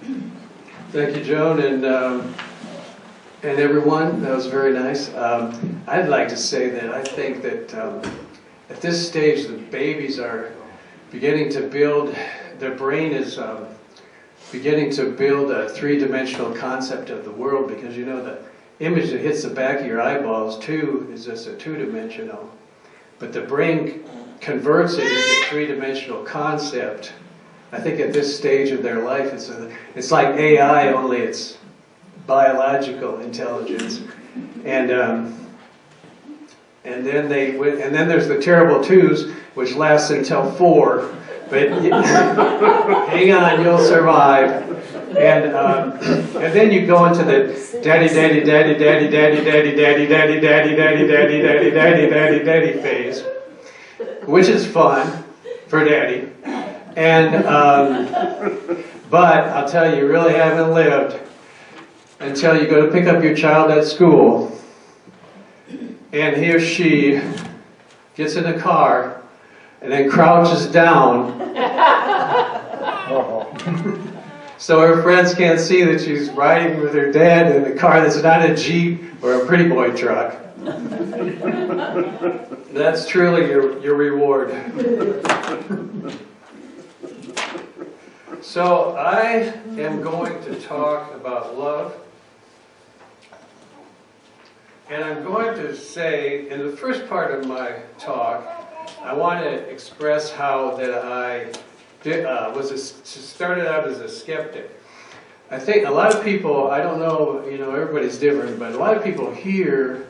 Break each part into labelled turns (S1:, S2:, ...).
S1: Thank you, Joan, and everyone. That was very nice. I'd like to say that I think that at this stage, the babies are beginning to build. Their brain is beginning to build a three-dimensional concept of the world, because you know the image that hits the back of your eyeballs too is just a two-dimensional, but the brain converts it into a three-dimensional concept. I think at this stage of their life, it's like AI, only it's biological intelligence, and then there's the terrible twos, which lasts until 4. But hang on, you'll survive. And then you go into the daddy phase, which is fun for daddy. And but I'll tell you, you really haven't lived until you go to pick up your child at school, and he or she gets in a car and then crouches down so her friends can't see that she's riding with her dad in a car that's not a Jeep or a pretty boy truck. That's truly your reward. So I am going to talk about love, and I'm going to say in the first part of my talk, I want to express how that I started out as a skeptic. I think a lot of people, I don't know, everybody's different, but a lot of people here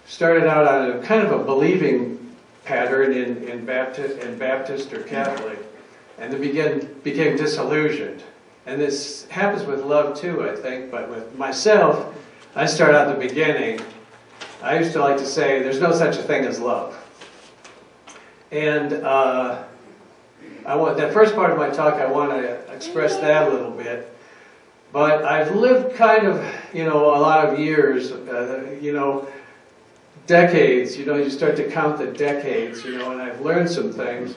S1: started out on a kind of a believing pattern in Baptist or Catholic, and they became disillusioned. And this happens with love too, I think, but with myself, I started out at the beginning. I used to like to say, there's no such a thing as love. And that first part of my talk, I want to express that a little bit. But I've lived kind of, a lot of years, decades, you start to count the decades, and I've learned some things.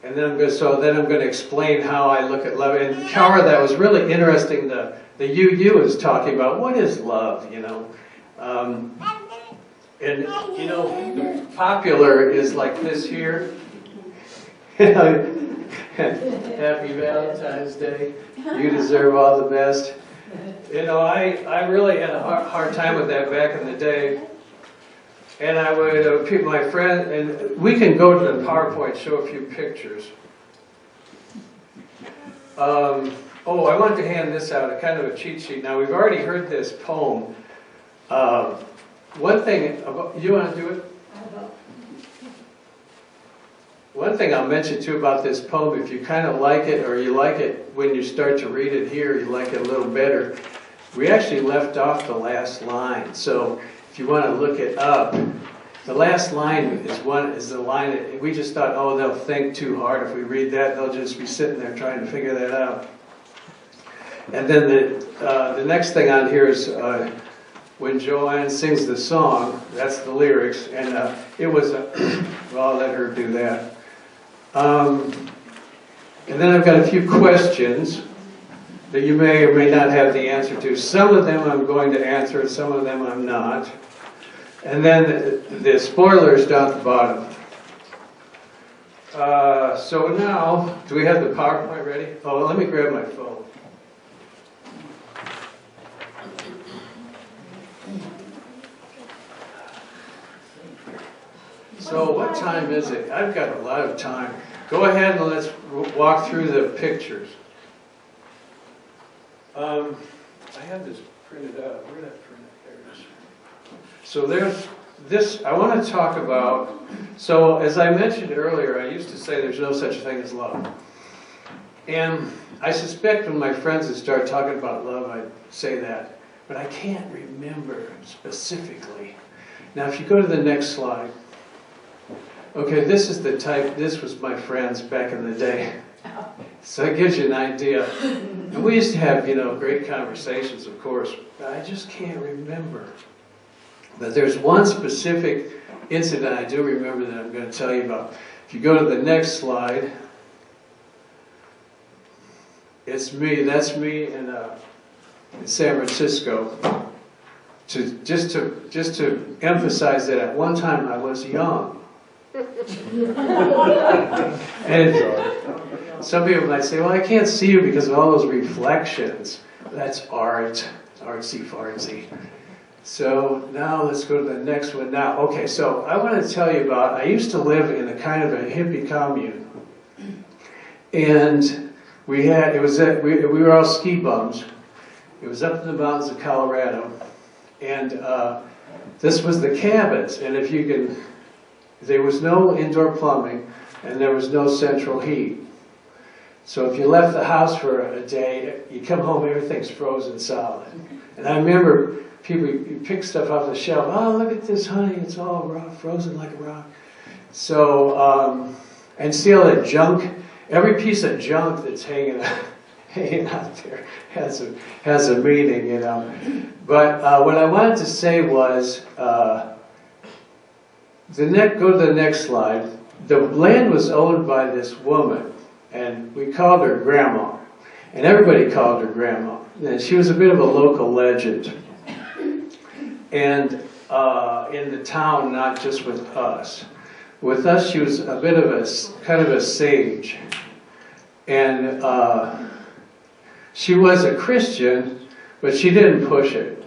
S1: And then I'm going to explain how I look at love. And Cara, that was really interesting, the UU was talking about, what is love, And, popular is like this here. Happy Valentine's Day. You deserve all the best. I really had a hard time with that back in the day. And I would, my friend, and we can go to the PowerPoint, show a few pictures. I wanted to hand this out, a kind of a cheat sheet. Now, we've already heard this poem. One thing, you want to do it? One thing I'll mention too about this poem, if you kind of like it, or you like it when you start to read it here, you like it a little better, we actually left off the last line. So if you want to look it up, the last line is the line that we just thought, oh, they'll think too hard. If we read that, they'll just be sitting there trying to figure that out. And then the next thing on here is when Joanne sings the song, that's the lyrics, and it was, well, I'll let her do that. And then I've got a few questions that you may or may not have the answer to. Some of them I'm going to answer, and some of them I'm not. And then the spoilers down at the bottom. So now, do we have the PowerPoint ready? Oh, let me grab my phone. So what time is it? I've got a lot of time. Go ahead and let's walk through the pictures. I have this printed out. Where did I print it? There it is. So there's this, I want to talk about, so as I mentioned earlier, I used to say there's no such thing as love. And I suspect when my friends would start talking about love, I'd say that. But I can't remember specifically. Now if you go to the next slide. Okay, this is the type, this was my friends back in the day. So it gives you an idea. And we used to have, great conversations, of course, but I just can't remember. But there's one specific incident I do remember that I'm going to tell you about. If you go to the next slide, it's me. That's me in San Francisco. Just to emphasize that at one time I was young. And some people might say, well, I can't see you because of all those reflections. That's art, artsy fartsy. So now let's go to the next one now. Okay, so I want to tell you about, I used to live in a kind of a hippie commune. And we were all ski bums. It was up in the mountains of Colorado. And this was the cabins. And if you can, there was no indoor plumbing and there was no central heat. So if you left the house for a day, you come home, everything's frozen solid. And I remember people, you pick stuff off the shelf, oh, look at this, honey, it's all rock, frozen like a rock. So, and see all that junk, every piece of junk that's hanging out there has a meaning, you know. But what I wanted to say was, go to the next slide. The land was owned by this woman, and we called her Grandma. And everybody called her Grandma. And she was a bit of a local legend. And in the town, not just with us. With us, she was a bit of a, kind of a sage. And she was a Christian, but she didn't push it.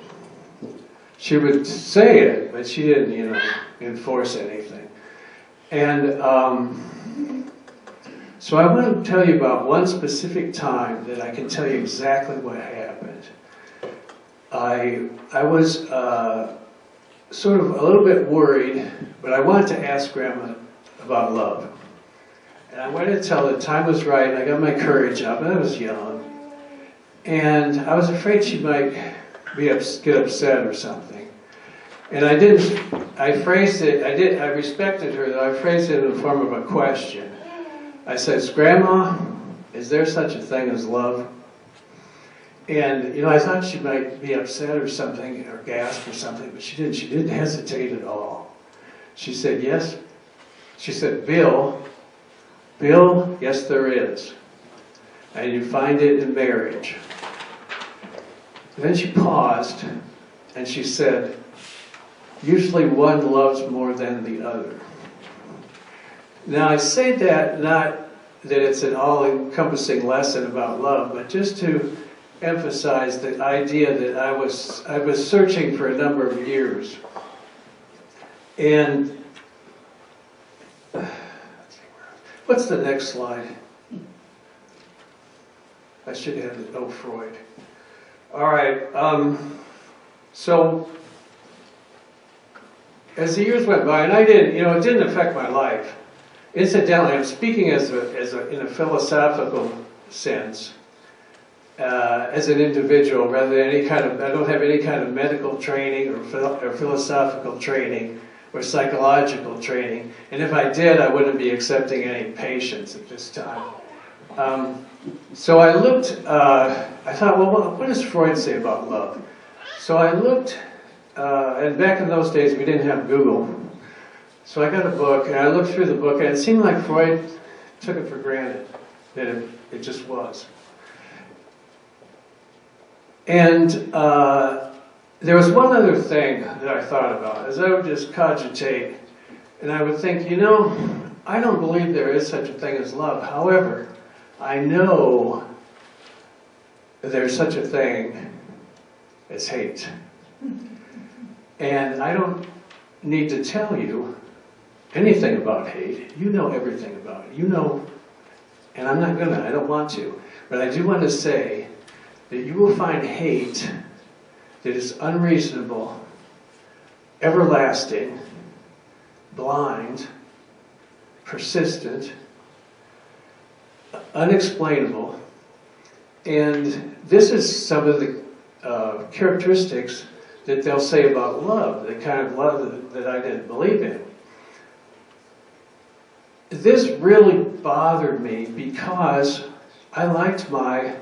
S1: She would say it, but she didn't, you know, enforce anything. And so I want to tell you about one specific time that I can tell you exactly what happened. I was sort of a little bit worried, but I wanted to ask Grandma about love. And I waited until the time was right, and I got my courage up, and I was young. And I was afraid she might get upset or something. And I phrased it, I respected her, though I phrased it in the form of a question. I said, Grandma, is there such a thing as love? And, you know, I thought she might be upset or something, or gasp or something, but she didn't. She didn't hesitate at all. She said, yes. She said, Bill, yes there is. And you find it in marriage. And then she paused, and she said, usually one loves more than the other. Now I say that not that it's an all-encompassing lesson about love, but just to emphasize the idea that I was searching for a number of years. And what's the next slide? I should have it. Oh, Freud. All right. So as the years went by, and I didn't, you know, it didn't affect my life. Incidentally, I'm speaking in a philosophical sense, as an individual, rather than any kind of, I don't have any kind of medical training or philosophical training or psychological training. And if I did, I wouldn't be accepting any patients at this time. So I looked, I thought, well, what does Freud say about love? So I looked, and back in those days we didn't have Google. So I got a book, and I looked through the book, and it seemed like Freud took it for granted, that it just was. And there was one other thing that I thought about, as I would just cogitate, and I would think, you know, I don't believe there is such a thing as love. However, I know there's such a thing as hate. And I don't need to tell you anything about hate. You know everything about it. You know, and I'm not gonna, I don't want to. But I do want to say that you will find hate that is unreasonable, everlasting, blind, persistent, unexplainable. And this is some of the characteristics that they'll say about love, the kind of love that I didn't believe in. This really bothered me because I liked my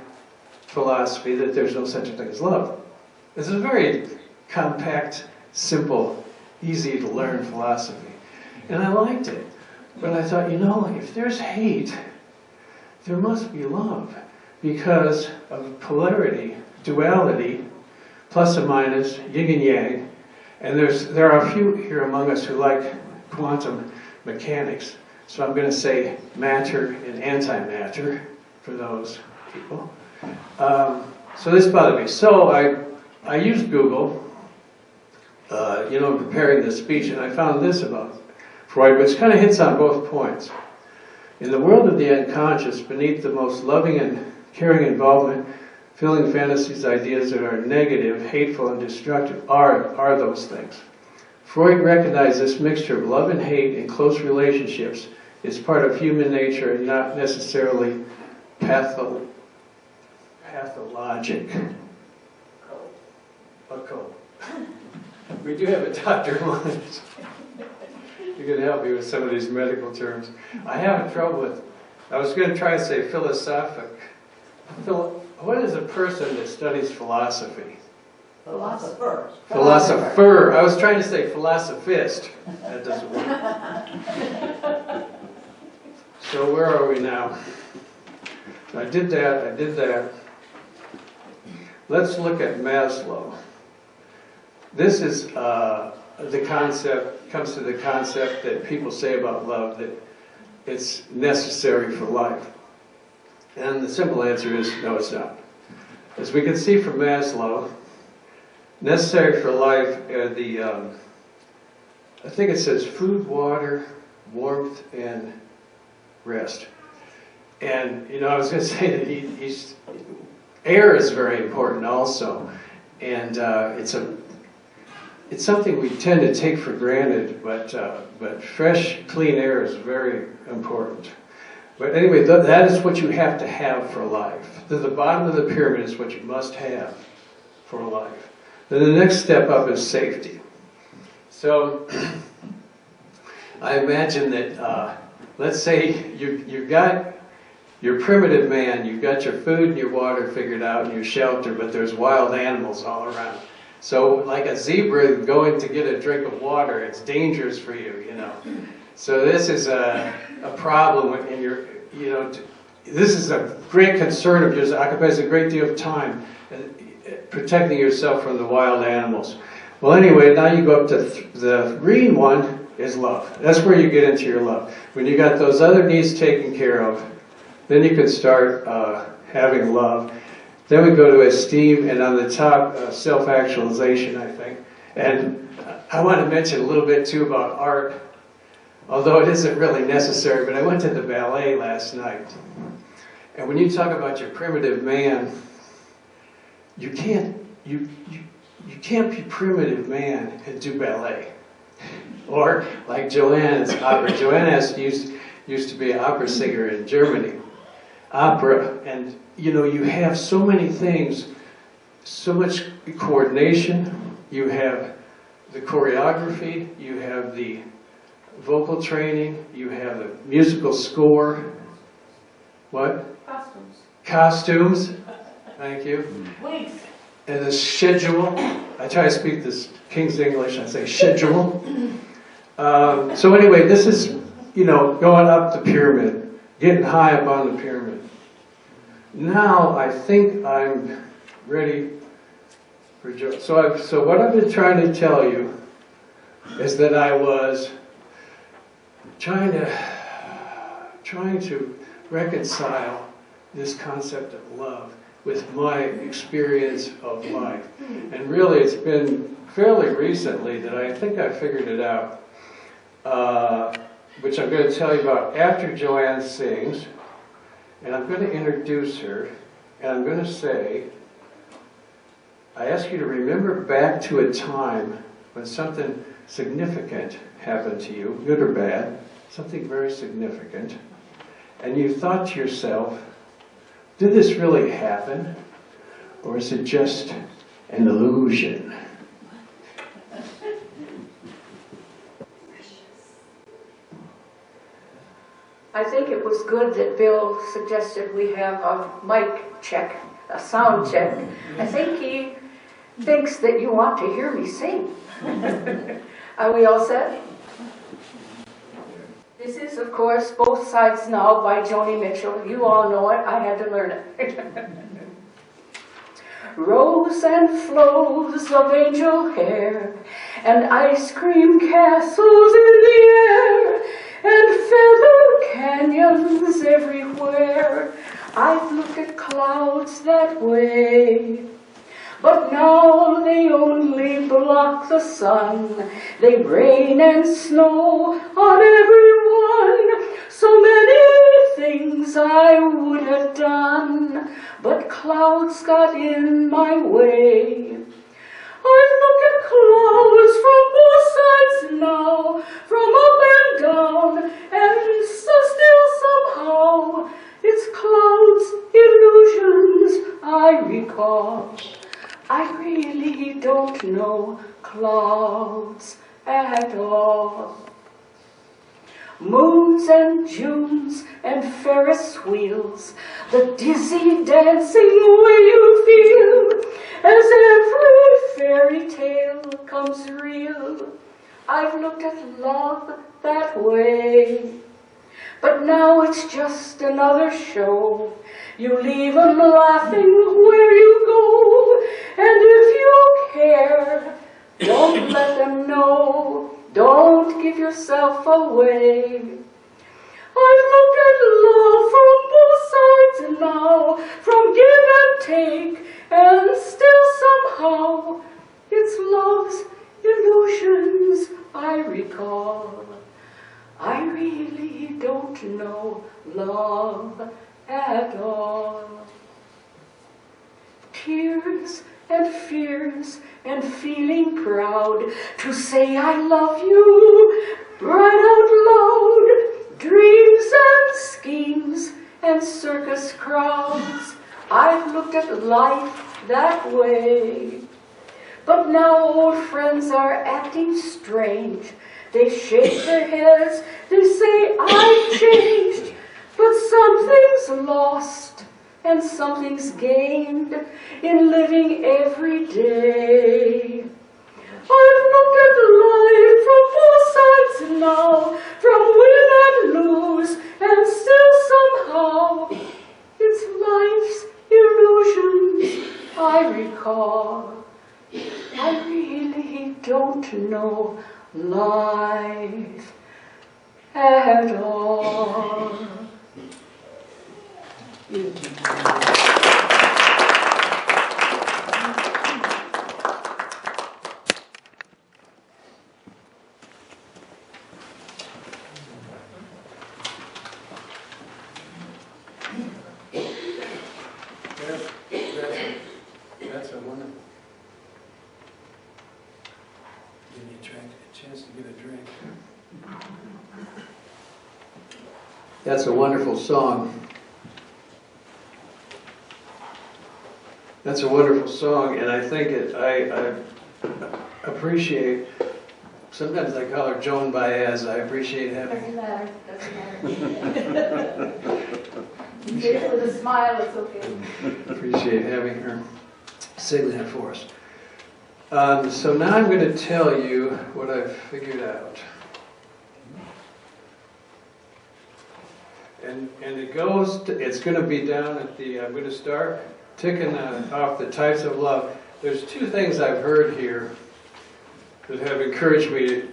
S1: philosophy that there's no such a thing as love. It's a very compact, simple, easy to learn philosophy. And I liked it. But I thought, you know, if there's hate, there must be love. because of polarity, duality, plus and minus, yin and yang. And there are a few here among us who like quantum mechanics. So I'm going to say matter and antimatter for those people. So this bothered me. So I used Google, preparing this speech, and I found this about Freud, which kind of hits on both points. In the world of the unconscious, beneath the most loving and caring involvement, filling fantasies, ideas that are negative, hateful, and destructive are those things. Freud recognized this mixture of love and hate in close relationships is part of human nature and not necessarily pathologic. We do have a doctor in line. You can help me with some of these medical terms. I have trouble with, I was going to try to say philosophic. What is a person that studies philosophy?
S2: Philosopher.
S1: Philosopher. I was trying to say philosophist. That doesn't work. So where are we now? I did that. Let's look at Maslow. This is the concept, comes to the concept that people say about love, that it's necessary for life. And the simple answer is, no, it's not. As we can see from Maslow, necessary for life are I think it says food, water, warmth, and rest. And, I was going to say that air is very important also. And it's something we tend to take for granted, but fresh, clean air is very important. But anyway, that is what you have to have for life. The bottom of the pyramid is what you must have for life. Then the next step up is safety. So I imagine that, let's say you've got your primitive man, you've got your food and your water figured out and your shelter, but there's wild animals all around. So like a zebra going to get a drink of water, it's dangerous for you, So this is a problem in your, this is a great concern of yours, occupies a great deal of time, protecting yourself from the wild animals. Well, anyway, now you go up to the green one is love. That's where you get into your love. When you got those other needs taken care of, then you can start having love. Then we go to esteem, and on the top, self-actualization, I think. And I want to mention a little bit, too, about art, although it isn't really necessary, but I went to the ballet last night. And when you talk about your primitive man, you can't be primitive man and do ballet. Or like Joanne's opera. Joanne used to be an opera singer in Germany. Opera, and you have so many things, so much coordination. You have the choreography, you have the vocal training, you have the musical score. What?
S2: Costumes.
S1: Costumes. Thank you.
S2: Wigs.
S1: And the schedule. I try to speak this King's English. I say schedule. So anyway, this is, going up the pyramid, getting high up on the pyramid. Now I think I'm ready for joy. So what I've been trying to tell you is that I was trying to reconcile this concept of love with my experience of life. And really it's been fairly recently that I think I figured it out, which I'm going to tell you about after Joanne sings. And I'm going to introduce her, and I'm going to say, I ask you to remember back to a time when something significant happened to you, good or bad, something very significant, and you thought to yourself, did this really happen, or is it just an illusion?
S2: I think it was good that Bill suggested we have a mic check, a sound check. I think he thinks that you want to hear me sing. Are we all set? This is, of course, Both Sides Now by Joni Mitchell. You all know it. I had to learn it. Rows and flows of angel hair, and ice cream castles in the air, and feather canyons everywhere. I've looked at clouds that way, but now they only block the sun. They rain and snow on everyone. So many things I would have done, but clouds got in my way. I've looked at clouds from both sides now, from up and down, and so still somehow it's clouds, illusions I recall. I really don't know clouds at all. Moons and Junes and Ferris wheels, the dizzy dancing way you feel as every fairy tale comes real. I've looked at love that way, but now it's just another show. You leave them laughing where you go, and if you care, don't let them know. Don't give yourself away. I've looked at love from both sides now, from give and take, and still somehow it's love's illusions I recall. I really don't know love at all. Tears and fears and feeling proud to say I love you right out loud. Dreams and schemes and circus crowds. I've looked at life that way. But now old friends are acting strange. They shake their heads, they say I've changed. But something's lost and something's gained in living every day. I've looked at life from both sides now, from win and lose, and still somehow it's life's illusions I recall. I really don't know life at all.
S1: That's a wonderful. Give me a chance to get a drink. That's a wonderful song. That's a wonderful song, and I think I appreciate. Sometimes I call her Joan Baez. I appreciate having.
S2: Doesn't matter. Doesn't matter. You say it with a smile. It's okay.
S1: Appreciate having her sing that for us. So now I'm going to tell you what I've figured out. And it goes, it's going to be down at the, I'm going to start ticking off the types of love. There's two things I've heard here that have encouraged me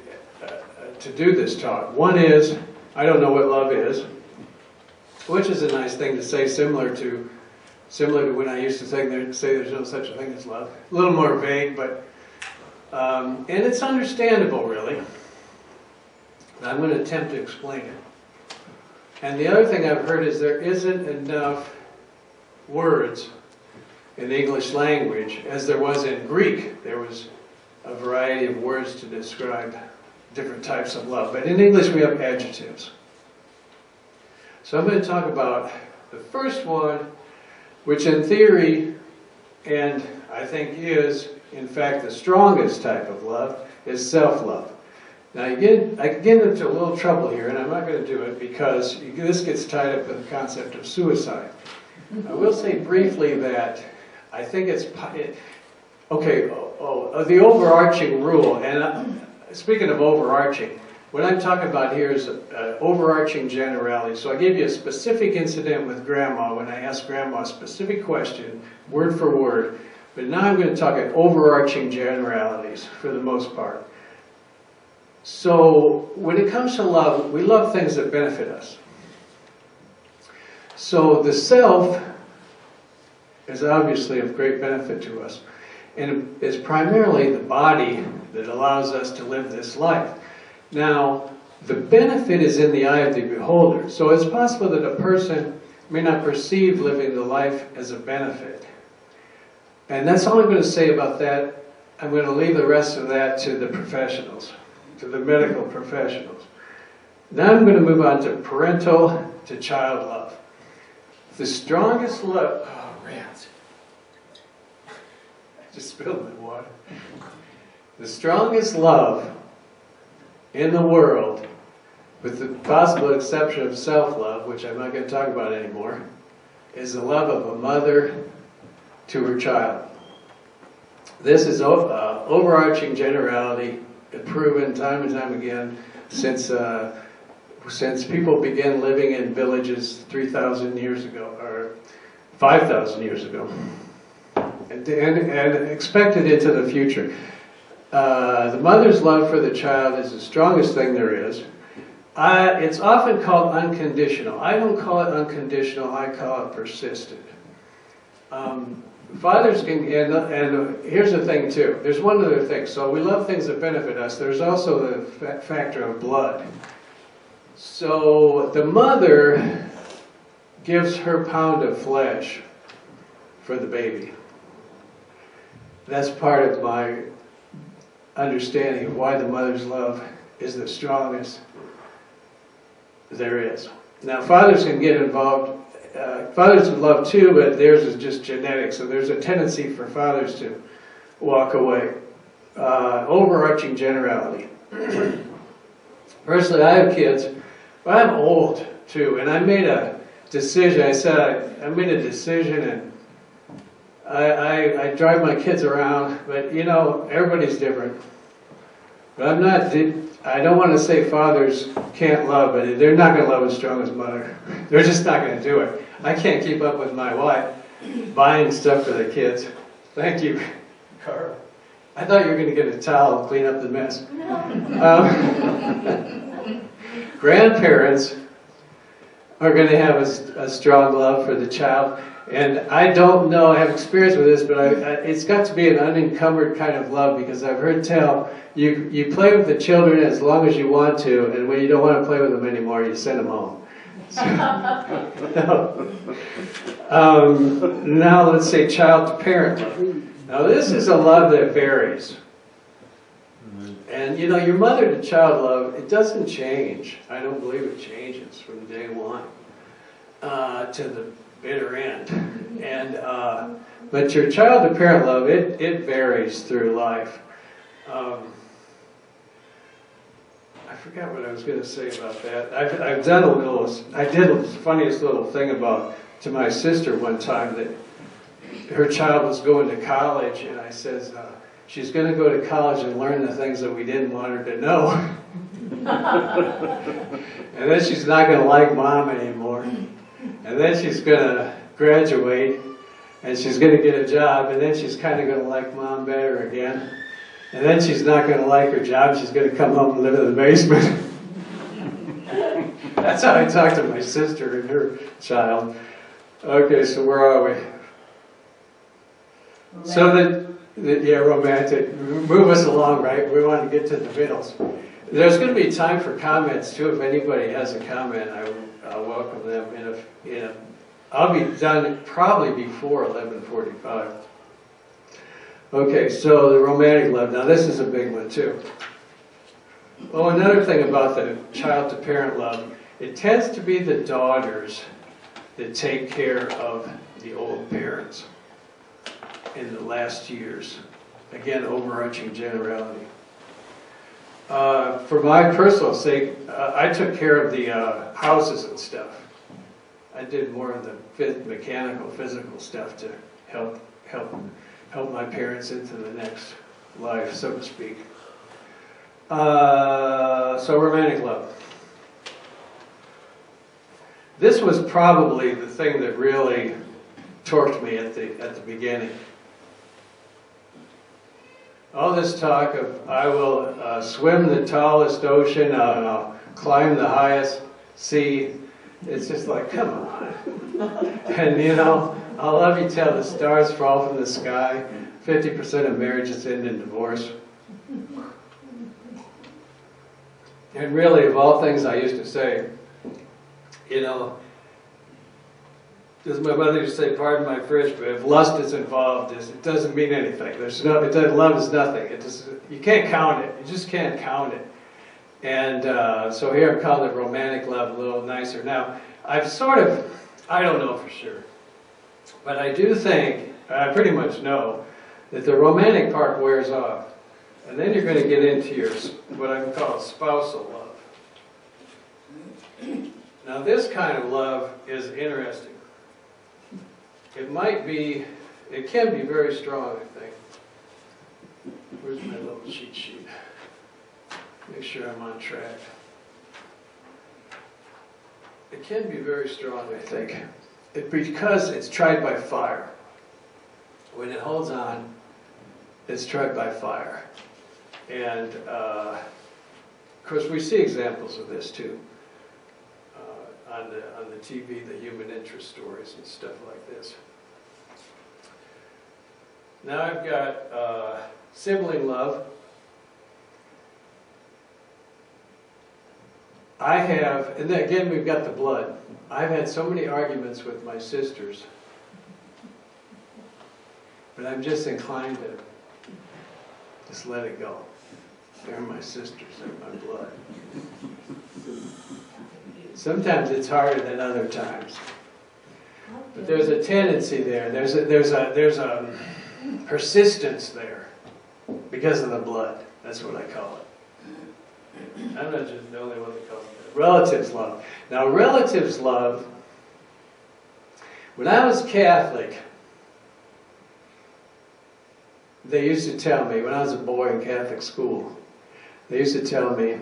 S1: to do this talk. One is, I don't know what love is, which is a nice thing to say, similar to when I used to say there's no such a thing as love. A little more vague, but, and it's understandable, really. I'm going to attempt to explain it. And the other thing I've heard is there isn't enough words in the English language as there was in Greek. There was a variety of words to describe different types of love. But in English we have adjectives. So I'm going to talk about the first one, which in theory, and I think is, in fact, the strongest type of love, is self-love. Now, I get into a little trouble here, and I'm not going to do it because this gets tied up with the concept of suicide. I will say briefly that I think it's the overarching rule, and speaking of overarching, What I'm talking about here is overarching generality. So I gave you a specific incident with Grandma when I asked Grandma a specific question, word for word. But now I'm going to talk at overarching generalities for the most part. So when it comes to love, we love things that benefit us. So the self is obviously of great benefit to us. And it's primarily the body that allows us to live this life. Now, the benefit is in the eye of the beholder. So it's possible that a person may not perceive living the life as a benefit. And that's all I'm going to say about that. I'm going to leave the rest of that to the professionals, to the medical professionals. Now I'm going to move on to parental to child love. The strongest love... Oh, rats. I just spilled my water. The strongest love in the world, with the possible exception of self-love, which I'm not going to talk about anymore, is the love of a mother to her child. This is overarching generality, proven time and time again since people began living in villages 3,000 years ago, or 5,000 years ago, and expected into the future. The mother's love for the child is the strongest thing there is. It's often called unconditional. I don't call it unconditional, I call it persistent. Fathers can, and here's the thing too, there's one other thing. So we love things that benefit us. There's also the factor of blood. So the mother gives her pound of flesh for the baby. That's part of my understanding of why the mother's love is the strongest there is. Now fathers can get involved. Fathers would love too, but theirs is just genetic, so there's a tendency for fathers to walk away. Overarching generality. Personally, I have kids, but I'm old too, and I made a decision. I made a decision, and I drive my kids around, but you know, everybody's different. But I don't want to say fathers can't love, but they're not going to love as strong as mother. They're just not going to do it. I can't keep up with my wife buying stuff for the kids. Thank you, Carl. I thought you were going to get a towel and clean up the mess. Grandparents are going to have a strong love for the child. And I don't know, I have experience with this, but it's got to be an unencumbered kind of love, because I've heard tell, you play with the children as long as you want to, and when you don't want to play with them anymore, you send them home. So, now let's say child to parent love. Now this is a love that varies. And you know, your mother to child love, it doesn't change. I don't believe it changes from day one to the bitter end. And but your child to parent love, it varies through life. I forgot what I was going to say about that. I've done I did the funniest little thing to my sister one time, that her child was going to college, and I says, she's going to go to college and learn the things that we didn't want her to know. And then she's not going to like mom anymore. And then she's going to graduate, and she's going to get a job, and then she's kind of going to like mom better again. And then she's not going to like her job, she's going to come home and live in the basement. That's how I talk to my sister and her child. Okay, so where are we? Romantic. So yeah, romantic. Move us along, right? We want to get to the middles. There's going to be time for comments too. If anybody has a comment, I'll welcome them. I'll be done probably before 11:45. Okay, so the romantic love. Now this is a big one too. Oh, another thing about the child to parent love, it tends to be the daughters that take care of the old parents in the last years. Again, overarching generality. For my personal sake, I took care of the houses and stuff. I did more of the mechanical, physical stuff to help my parents into the next life, so to speak. So romantic love. This was probably the thing that really torqued me at the beginning. All this talk of I will swim the tallest ocean, I'll climb the highest sea. It's just like, come on. And you know, I'll love you till the stars fall from the sky. 50% of marriages end in divorce. And really, of all things I used to say, you know, as my mother used to say, pardon my French, but if lust is involved, it doesn't mean anything. Love is nothing. You can't count it. You just can't count it. And so here I'm calling it romantic love a little nicer. Now, I don't know for sure, but I do think, I pretty much know, that the romantic part wears off. And then you're going to get into your, what I would call spousal love. Now this kind of love is interesting. It can be very strong, I think. Where's my little cheat sheet? Make sure I'm on track. It can be very strong, I think. Because it's tried by fire. When it holds on, it's tried by fire. And of course we see examples of this too. On the TV, the human interest stories and stuff like this. Now I've got sibling love. And then again we've got the blood. I've had so many arguments with my sisters, but I'm just inclined to just let it go. They're my sisters, they're my blood. Sometimes it's harder than other times. But there's a tendency there. There's a persistence there because of the blood. That's what I call it. I'm not just the only one that calls it that. Relatives love. Now relatives love, when I was Catholic, they used to tell me, when I was a boy in Catholic school, they used to tell me,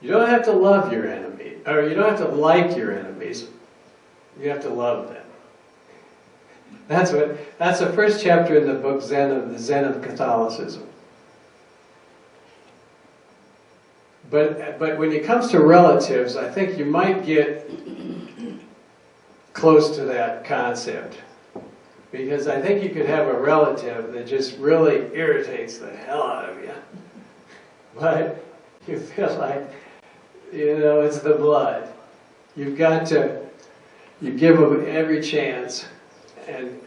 S1: you don't have to love your enemy, or you don't have to like your enemies. You have to love them. That's the first chapter in the book the Zen of Catholicism. But when it comes to relatives, I think you might get close to that concept. Because I think you could have a relative that just really irritates the hell out of you. But you feel like, you know, it's the blood. You give them every chance, and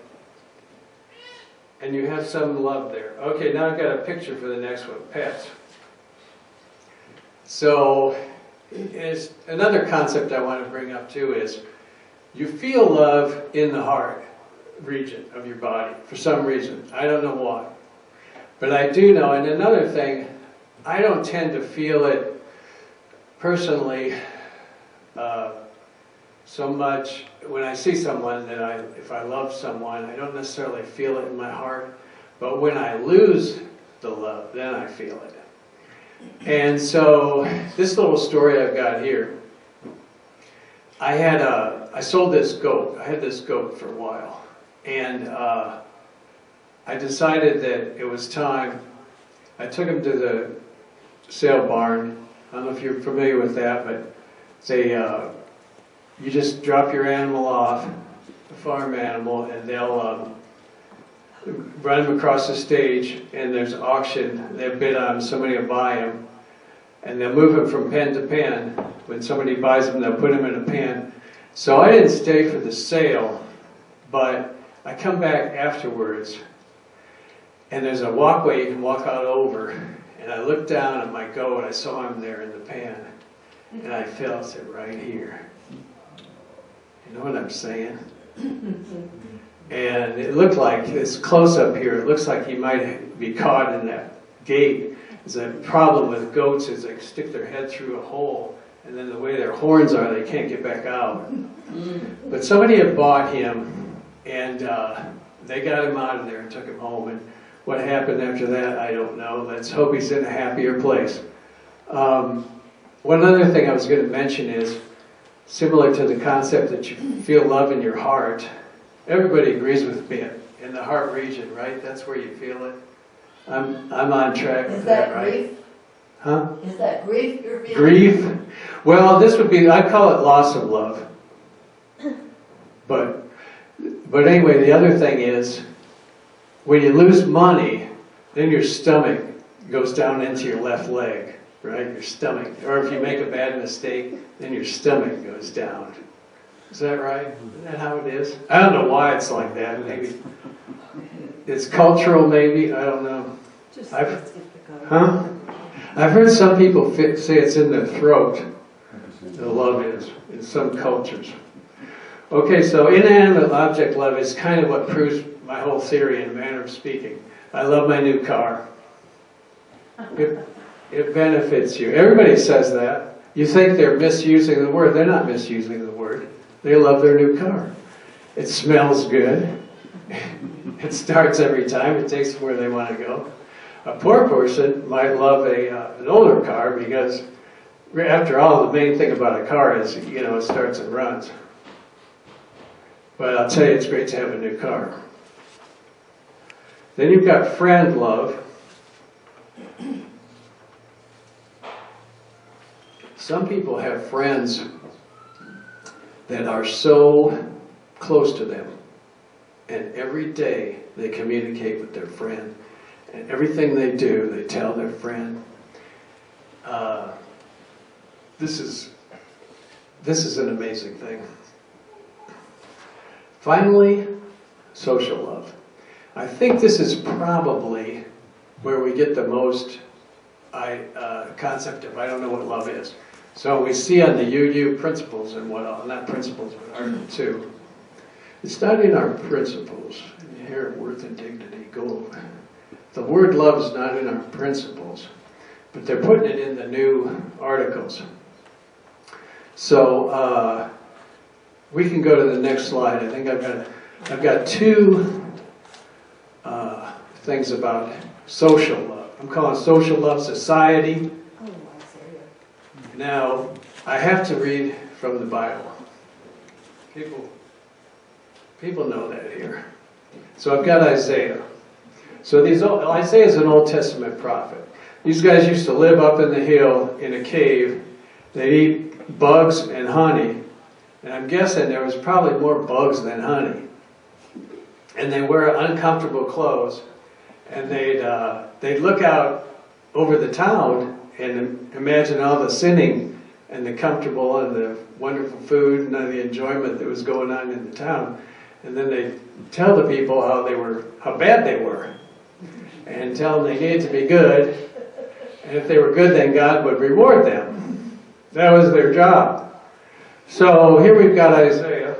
S1: you have some love there. Okay, now I've got a picture for the next one, pets. So, another concept I want to bring up too is, you feel love in the heart region of your body, for some reason. I don't know why. But I do know, and another thing, I don't tend to feel it personally so much when I see someone that if I love someone, I don't necessarily feel it in my heart. But when I lose the love, then I feel it. And so, this little story I've got here, I sold this goat. I had this goat for a while. And I decided that it was time. I took him to the sale barn. I don't know if you're familiar with that, but you just drop your animal off, a farm animal, and they'll run him across the stage, and there's an auction. They bid on him, somebody will buy him, and they'll move him from pen to pen. When somebody buys him, they'll put him in a pen. So I didn't stay for the sale, but I come back afterwards, and there's a walkway you can walk out over, and I looked down at my goat, I saw him there in the pen, and I felt it right here. You know what I'm saying? And it looked like, this close-up here, it looks like he might be caught in that gate. There's a problem with goats is they stick their head through a hole, and then the way their horns are, they can't get back out. But somebody had bought him, and they got him out of there and took him home. And What happened after that, I don't know. Let's hope he's in a happier place. One other thing I was going to mention is, similar to the concept that you feel love in your heart, everybody agrees with me in the heart region, right? That's where you feel it. I'm on track with that, right?
S3: Grief?
S1: Huh?
S3: Is that grief you're feeling?
S1: Grief? Well, this would be, I call it loss of love. But anyway, the other thing is, when you lose money, then your stomach goes down into your left leg, right? Your stomach. Or if you make a bad mistake, then your stomach goes down. Is that right? Isn't that how it is? I don't know why it's like that. Maybe it's cultural, maybe. I don't know. I've heard some people say it's in the throat, the love is, in some cultures. Okay, so inanimate object love is kind of what proves my whole theory in a manner of speaking. I love my new car. It benefits you. Everybody says that. You think they're misusing the word. They're not misusing the word. They love their new car. It smells good. It starts every time. It takes them where they want to go. A poor person might love an older car because, after all, the main thing about a car is, you know, it starts and runs. But I'll tell you, it's great to have a new car. Then you've got friend love. Some people have friends that are so close to them, and every day they communicate with their friend, and everything they do, they tell their friend. This is an amazing thing. Finally, social love. I think this is probably where we get the most concept of I don't know what love is. So we see on the UU principles and what all, not principles, but Article 2. It's not in our principles. Inherent worth and dignity, gold. The word love is not in our principles, but they're putting it in the new articles. So we can go to the next slide. I think I've got two things about social love. I'm calling social love society. Now, I have to read from the Bible. People know that here. So I've got Isaiah. So Isaiah is an Old Testament prophet. These guys used to live up in the hill in a cave. They'd eat bugs and honey. And I'm guessing there was probably more bugs than honey. And they wear uncomfortable clothes. And they'd look out over the town and imagine all the sinning and the comfortable and the wonderful food and the enjoyment that was going on in the town. And then they'd tell the people how bad they were. And tell them they needed to be good. And if they were good, then God would reward them. That was their job. So here we've got Isaiah.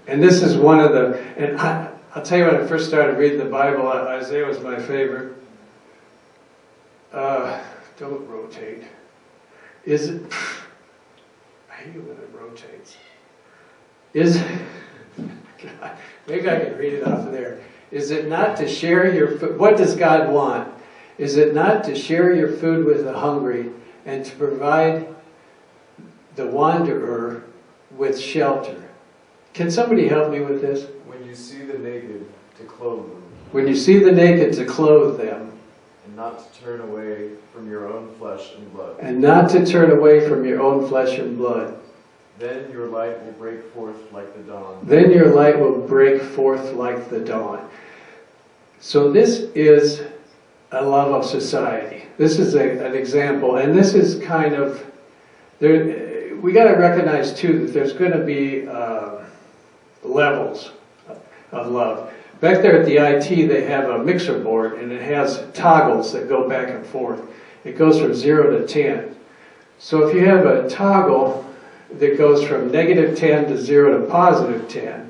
S1: And this is one of the, and I'll tell you, when I first started reading the Bible, Isaiah was my favorite. Don't rotate. Is it, I hate when it rotates. God, maybe I can read it off of there. Is it not to share your food? What does God want? Is it not to share your food with the hungry and to provide the wanderer with shelter? Can somebody help me with this?
S4: When you see the naked, to clothe them.
S1: When you see the naked, to clothe them.
S4: And not to turn away from your own flesh and blood.
S1: And not to turn away from your own flesh and blood.
S4: Then your light will break forth like the dawn.
S1: Then your light will break forth like the dawn. So this is a love of society. This is an example, and this is kind of, we got to recognize too that there's going to be levels of love. Back there at the IT, they have a mixer board, and it has toggles that go back and forth. It goes from 0 to 10. So if you have a toggle that goes from -10 to 0 to +10,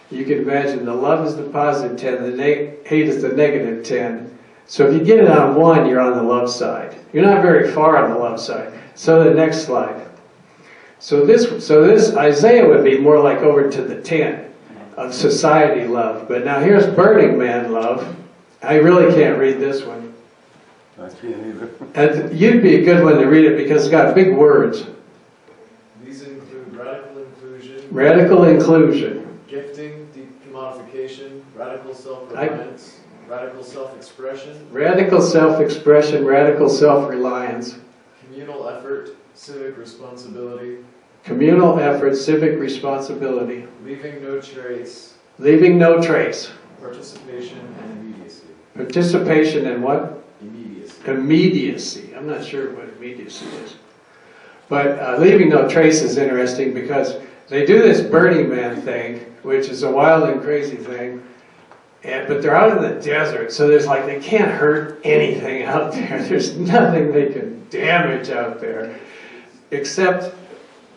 S1: you can imagine the love is the +10, the hate is the -10. So if you get it on 1, you're on the love side. You're not very far on the love side. So the next slide. So this Isaiah would be more like over to the 10 of society love. But now here's Burning Man love. I really can't read this one.
S3: I can't either.
S1: And you'd be a good one to read it because it's got big words.
S4: These include radical inclusion,
S1: Radical inclusion.
S4: gifting, decommodification, radical self-reliance, radical self-expression,
S1: Radical self-expression, radical self-reliance.
S4: communal effort, civic responsibility,
S1: Communal effort, civic responsibility.
S4: leaving no trace,
S1: Leaving no trace.
S4: participation, and immediacy.
S1: Participation in what?
S4: Immediacy.
S1: Immediacy. I'm not sure what immediacy is. But leaving no trace is interesting because they do this Burning Man thing, which is a wild and crazy thing, but they're out in the desert, so there's like, they can't hurt anything out there. There's nothing they can damage out there, except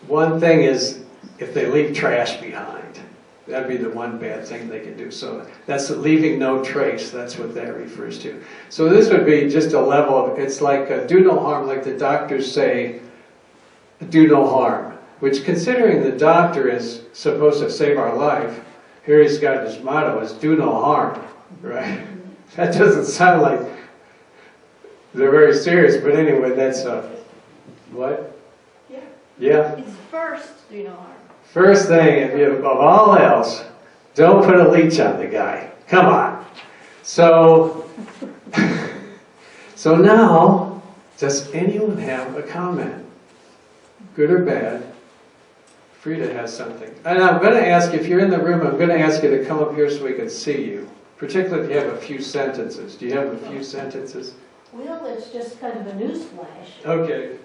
S1: one thing is if they leave trash behind. That'd be the one bad thing they can do. So that's leaving no trace. That's what that refers to. So this would be just a level of, it's like do no harm, like the doctors say, do no harm. Which, considering the doctor is supposed to save our life, here he's got his motto is do no harm, right? That doesn't sound like they're very serious, but anyway, that's what?
S5: Yeah.
S1: Yeah.
S5: It's first, do no harm.
S1: First thing, if you, above all else, don't put a leech on the guy. Come on. So, so now, does anyone have a comment? Good or bad? Frida has something. And I'm going to ask, if you're in the room, I'm going to ask you to come up here so we can see you. Particularly if you have a few sentences. Do you have a few sentences?
S5: Well, it's just kind of a news flash.
S1: Okay.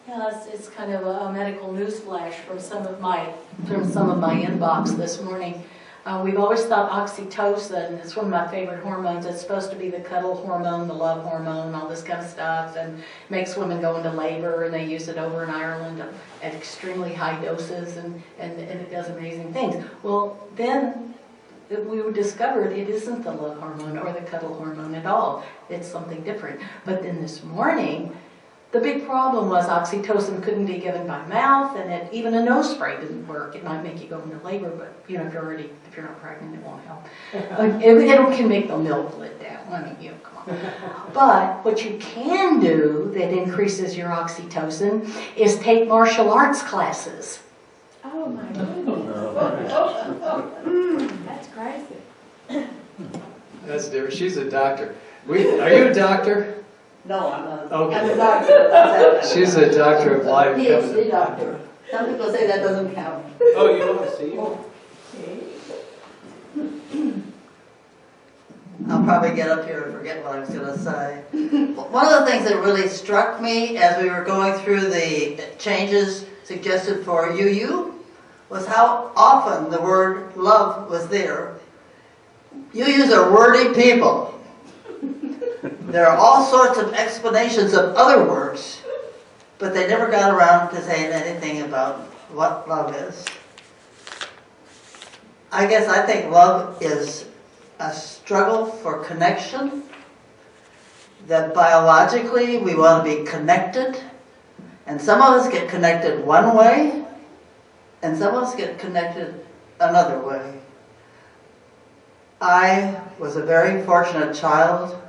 S5: Yeah, it's kind of a medical news flash from some of my inbox this morning. We've always thought oxytocin is one of my favorite hormones. It's supposed to be the cuddle hormone, the love hormone, all this kind of stuff, and makes women go into labor, and they use it over in Ireland at extremely high doses, and it does amazing things. Well, then we discovered it isn't the love hormone or the cuddle hormone at all. It's something different. But then this morning, the big problem was oxytocin couldn't be given by mouth, and even a nose spray didn't work. It might make you go into labor, but if you're not pregnant, it won't help. It can make the milk let down. I mean, come on. But what you can do that increases your oxytocin is take martial arts classes.
S2: Oh my goodness.
S5: That's crazy.
S1: That's different. She's a doctor. Are you a doctor?
S6: No, I'm not.
S1: Okay.
S6: I'm a doctor. That's it.
S1: She's a doctor of life.
S6: PhD doctor. Some people say that doesn't count.
S1: Oh, you want to see?
S6: I'll probably get up here and forget what I was going to say. One of the things that really struck me as we were going through the changes suggested for UU was how often the word love was there. UUs are wordy people. There are all sorts of explanations of other words, but they never got around to saying anything about what love is. I think love is a struggle for connection, that biologically we want to be connected, and some of us get connected one way, and some of us get connected another way. I was a very fortunate child.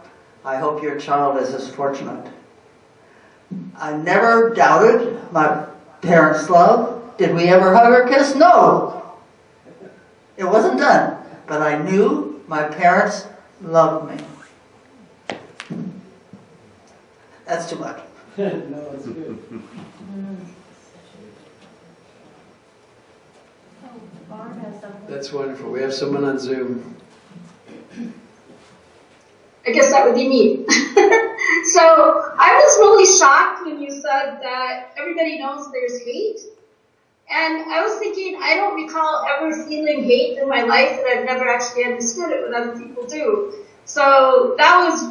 S6: I hope your child is as fortunate. I never doubted my parents' love. Did we ever hug or kiss? No. It wasn't done. But I knew my parents loved me. That's too much.
S1: No, that's good.
S5: Oh, Barb has something.
S1: That's wonderful. We have someone on Zoom.
S7: I guess that would be me. So I was really shocked when you said that everybody knows there's hate. And I was thinking, I don't recall ever feeling hate in my life, and I've never actually understood it when other people do. So that was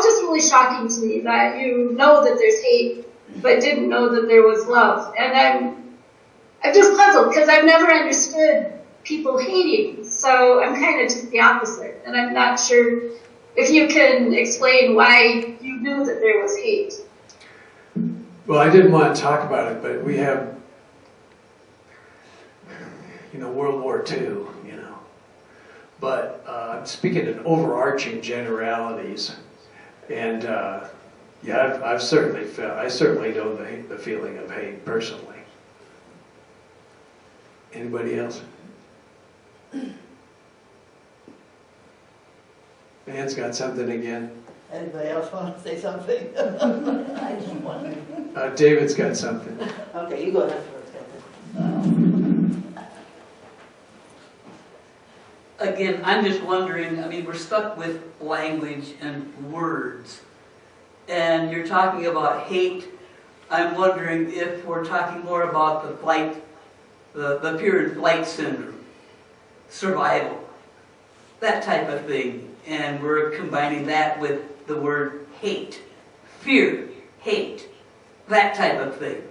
S7: just really shocking to me, that you know that there's hate, but didn't know that there was love. And I'm just puzzled, because I've never understood people hating. So I'm kind of just the opposite. And I'm not sure if you can explain why you knew that there was hate.
S1: Well, I didn't want to talk about it, but we have, World War II, But I'm speaking in overarching generalities. And yeah, I certainly know the feeling of hate personally. Anybody else? Anne's got something again.
S6: Anybody else want to say something? I just wondered.
S1: David's got something.
S6: Okay, you go ahead first.
S8: Again, I'm just wondering, I mean, we're stuck with language and words. And you're talking about hate. I'm wondering if we're talking more about the flight, the fear and flight syndrome, survival, that type of thing. And we're combining that with the word hate, fear, hate, that type of thing.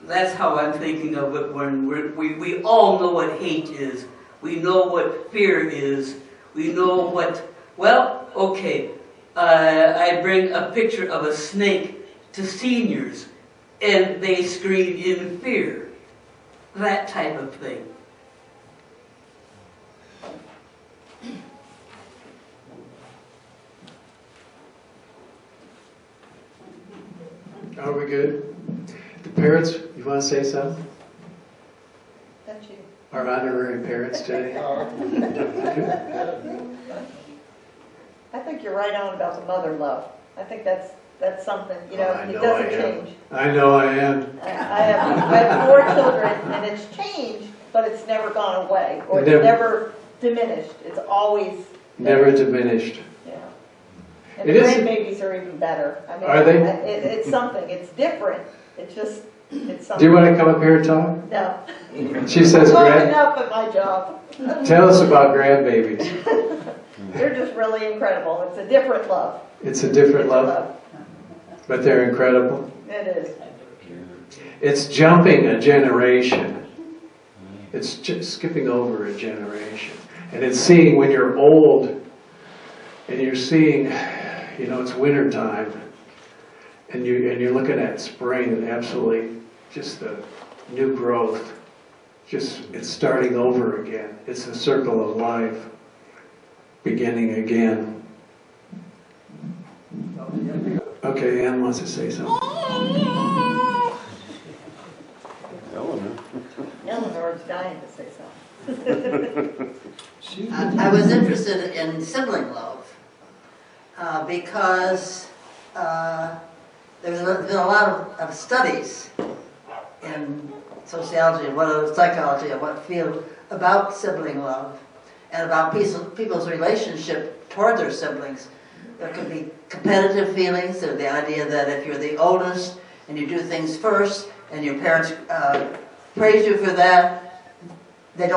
S8: That's how I'm thinking of it when we all know what hate is. We know what fear is. We know what, well, okay, I bring a picture of a snake to seniors and they scream in fear. That type of thing.
S1: Are we good? The parents, you want to say something?
S6: That's you.
S1: Our honorary parents today?
S9: I think you're right on about the mother love. I think that's something,
S1: I
S9: it
S1: know
S9: doesn't
S1: I am.
S9: change.
S1: I know I am.
S9: I have 4 children, and it's changed, but it's never gone away, or it's
S1: Never.
S9: never diminished. It's always
S1: Never diminished.
S9: yeah. And
S1: It
S9: the
S1: is-
S9: grandbabies are even better. I mean,
S1: Are they?
S9: It's something. It's different. It's
S1: Do
S9: something.
S1: you want to come up here and talk?
S9: No.
S1: She says,
S9: I'm talking enough at my job.
S1: tell us about grandbabies.
S9: They're just really incredible. It's a different love.
S1: It's a different love, but they're incredible.
S9: It is.
S1: It's jumping a generation. It's just skipping over a generation. And it's seeing when you're old and you're seeing, it's winter time and you're looking at spring and absolutely just the new growth. It's starting over again. It's the circle of life beginning again. Okay, Ann wants to say something.
S9: Eleanor's dying to say something.
S6: I was interested in sibling love because there's been a lot of studies in sociology and psychology and what field about sibling love and about people's relationship toward their siblings. There could be competitive feelings, or the idea that if you're the oldest and you do things first and your parents praise you for that, they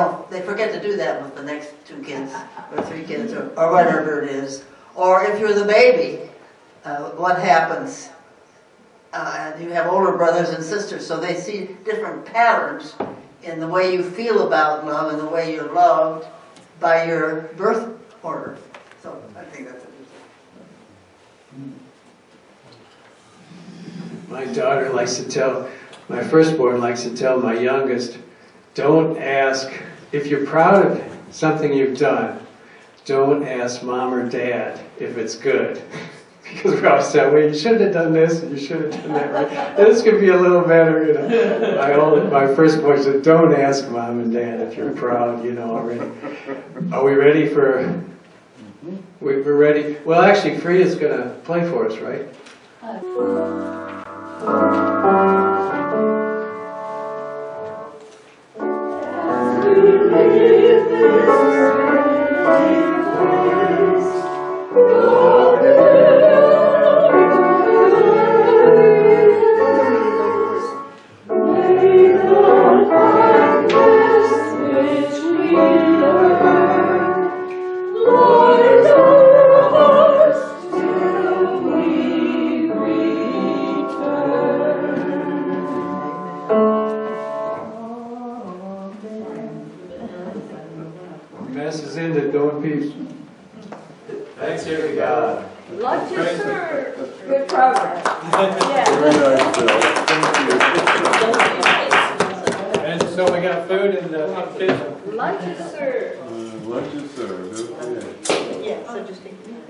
S6: forget to do that with the next 2 kids or 3 kids or whatever it is. Or if you're the baby, what happens? You have older brothers and sisters, so they see different patterns in the way you feel about love and the way you're loved by your birth order. So I think that's interesting.
S1: My daughter likes to tell, my firstborn likes to tell my youngest, don't ask, if you're proud of something you've done, don't ask mom or dad if it's good. Because we're always saying, well, you should have done this, and you should have done that, right? This could be a little better, My firstborn said, don't ask mom and dad if you're proud, already. Are we ready for, we're ready? Well, actually, Frida's going to play for us, right? Masses ended, go in peace. Thanks be to God.
S2: Lunch is served. Good progress.
S3: Very nice, Bill. Thank you.
S1: And so we got
S10: got food and fish.
S2: Lunch is served.
S3: Lunch is served, okay.
S9: Yeah, so just take